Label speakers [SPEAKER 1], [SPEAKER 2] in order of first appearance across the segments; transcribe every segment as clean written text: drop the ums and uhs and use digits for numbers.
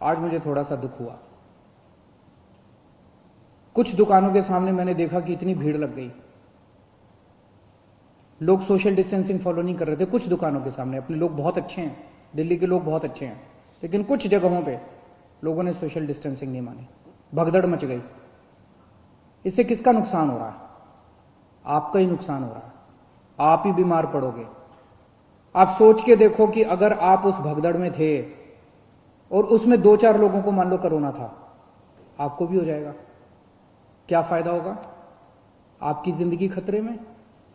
[SPEAKER 1] आज मुझे थोड़ा सा दुख हुआ। कुछ दुकानों के सामने मैंने देखा कि इतनी भीड़ लग गई, लोग सोशल डिस्टेंसिंग फॉलो नहीं कर रहे थे। कुछ दुकानों के सामने, अपने लोग बहुत अच्छे हैं, दिल्ली के लोग बहुत अच्छे हैं, लेकिन कुछ जगहों पे लोगों ने सोशल डिस्टेंसिंग नहीं मानी, भगदड़ मच गई। इससे किसका नुकसान हो रहा है? आपका ही नुकसान हो रहा है, आप ही बीमार पड़ोगे। आप सोच के देखो कि अगर आप उस भगदड़ में थे और उसमें 2-4 लोगों को मान लो कोरोना था, आपको भी हो जाएगा, क्या फायदा होगा? आपकी जिंदगी खतरे में,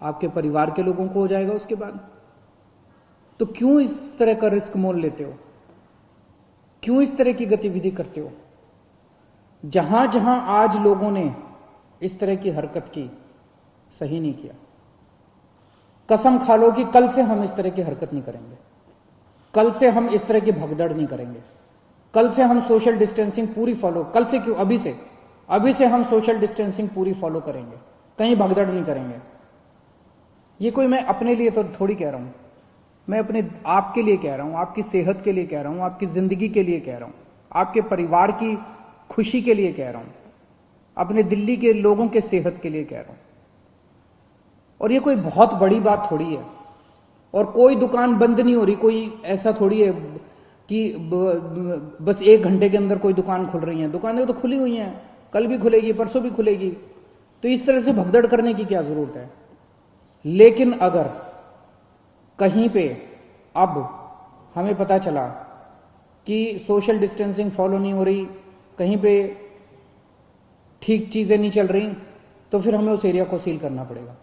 [SPEAKER 1] आपके परिवार के लोगों को हो जाएगा उसके बाद। तो क्यों इस तरह का रिस्क मोल लेते हो? क्यों इस तरह की गतिविधि करते हो? जहां जहां आज लोगों ने इस तरह की हरकत की, सही नहीं किया। कसम खा लो कि कल से हम इस तरह की हरकत नहीं करेंगे, कल से हम इस तरह की भगदड़ नहीं करेंगे, कल से हम सोशल डिस्टेंसिंग पूरी फॉलो, कल से क्यों, अभी से हम सोशल डिस्टेंसिंग पूरी फॉलो करेंगे, कहीं भगदड़ नहीं करेंगे। ये कोई मैं अपने लिए तो थोड़ी कह रहा हूं, मैं अपने आपके लिए कह रहा हूं, आपकी सेहत के लिए कह रहा हूं, आपकी जिंदगी के लिए कह रहा हूं, आपके परिवार की खुशी के लिए कह रहा हूं, अपने दिल्ली के लोगों के सेहत के लिए कह रहा हूं। और ये कोई बहुत बड़ी बात थोड़ी है, और कोई दुकान बंद नहीं हो रही, कोई ऐसा थोड़ी है कि बस 1 घंटे के अंदर कोई दुकान खुल रही है। दुकानें तो खुली हुई हैं, कल भी खुलेगी, परसों भी खुलेगी, तो इस तरह से भगदड़ करने की क्या जरूरत है? लेकिन अगर कहीं पे अब हमें पता चला कि सोशल डिस्टेंसिंग फॉलो नहीं हो रही, कहीं पे ठीक चीजें नहीं चल रही, तो फिर हमें उस एरिया को सील करना पड़ेगा।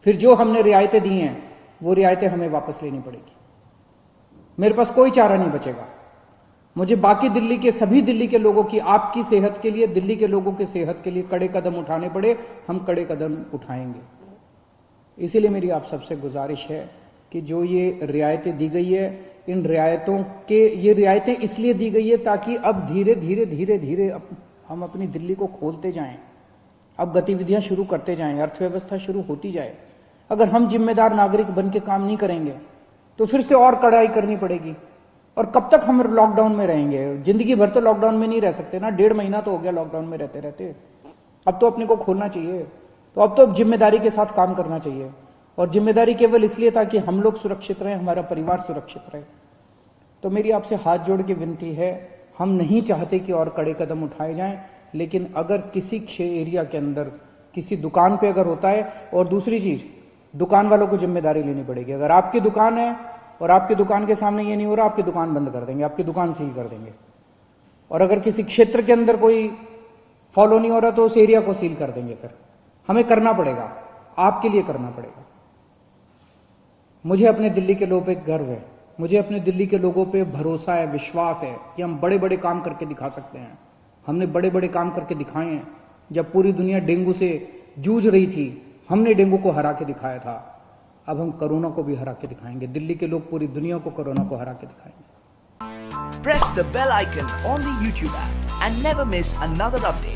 [SPEAKER 1] फिर जो हमने रियायतें दी हैं वो रियायतें हमें वापस लेनी पड़ेगी। मेरे पास कोई चारा नहीं बचेगा। मुझे बाकी दिल्ली के, सभी दिल्ली के लोगों की, आपकी सेहत के लिए, दिल्ली के लोगों की सेहत के लिए कड़े कदम उठाने पड़े, हम कड़े कदम उठाएंगे। इसीलिए मेरी आप सबसे गुजारिश है कि जो ये रियायतें दी गई है, इन रियायतों के, ये रियायतें इसलिए दी गई है ताकि अब धीरे धीरे हम अपनी दिल्ली को खोलते जाएं, अब गतिविधियां शुरू करते जाएं, अर्थव्यवस्था शुरू होती जाए। अगर हम जिम्मेदार नागरिक बन के काम नहीं करेंगे तो फिर से और कड़ाई करनी पड़ेगी। और कब तक हम लॉकडाउन में रहेंगे? जिंदगी भर तो लॉकडाउन में नहीं रह सकते ना, 1.5 महीना तो हो गया लॉकडाउन में रहते रहते। अब तो अपने को खोलना चाहिए, तो अब तो जिम्मेदारी के साथ काम करना चाहिए। और जिम्मेदारी केवल इसलिए ताकि हम लोग सुरक्षित रहें, हमारा परिवार सुरक्षित रहे। तो मेरी आपसे हाथ जोड़ के विनती है, हम नहीं चाहते कि और कड़े कदम उठाए जाएं, लेकिन अगर किसी एरिया के अंदर किसी दुकान पे अगर होता है, और दूसरी चीज, दुकान वालों को जिम्मेदारी लेनी पड़ेगी। अगर आपकी दुकान है और आपकी दुकान के सामने ये नहीं हो रहा, आपकी दुकान बंद कर देंगे, आपकी दुकान सील कर देंगे। और अगर किसी क्षेत्र के अंदर कोई फॉलो नहीं हो रहा तो उस एरिया को सील कर देंगे। फिर हमें करना पड़ेगा, आपके लिए करना पड़ेगा। मुझे अपने दिल्ली के लोगों पे गर्व है, मुझे अपने दिल्ली के लोगों पे भरोसा है, विश्वास है कि हम बड़े बड़े काम करके दिखा सकते हैं। हमने बड़े बड़े काम करके दिखाए हैं। जब पूरी दुनिया डेंगू से जूझ रही थी, हमने डेंगू को हरा के दिखाया था। अब हम कोरोना को भी हरा के दिखाएंगे। दिल्ली के लोग पूरी दुनिया को कोरोना को हरा के दिखाएंगे।
[SPEAKER 2] Press the bell icon on the YouTube app and never miss another update.